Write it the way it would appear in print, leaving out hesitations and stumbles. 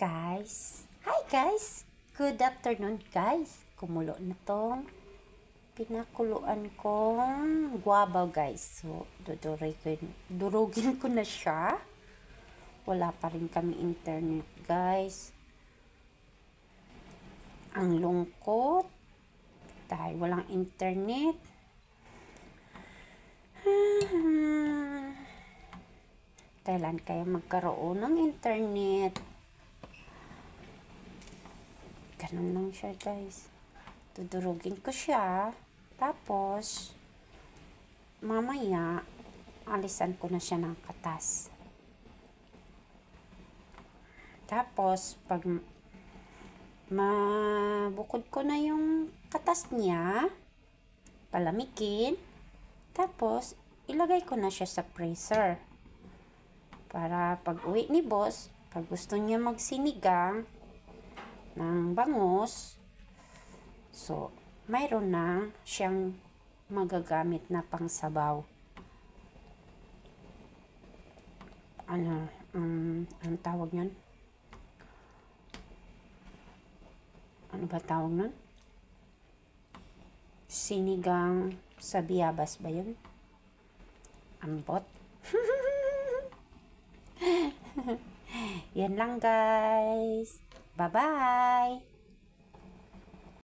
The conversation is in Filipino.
guys. Hi guys. Good afternoon guys. Kumulo na tong pinakuluan kong guava guys. So, durugin ko na siya. Wala pa rin kami internet guys. Ang lungkot. Dahil walang internet. Kailan kaya magkaroon ng internet? Ganun lang siya guys. Dudurugin ko siya. Tapos, mamaya, alisan ko na siya ng katas. Tapos, pag mabukod ko na yung katas niya, palamikin, tapos, ilagay ko na siya sa freezer. Para pag uwi ni boss, pag gusto niya magsinigang ng bangus, so, mayroon na siyang magagamit na pangsabaw. Ang tawag niyan? Ano ba tawag nun? Sinigang sa biyabas ba yun? Ambot? Yan lang guys. Bye-bye!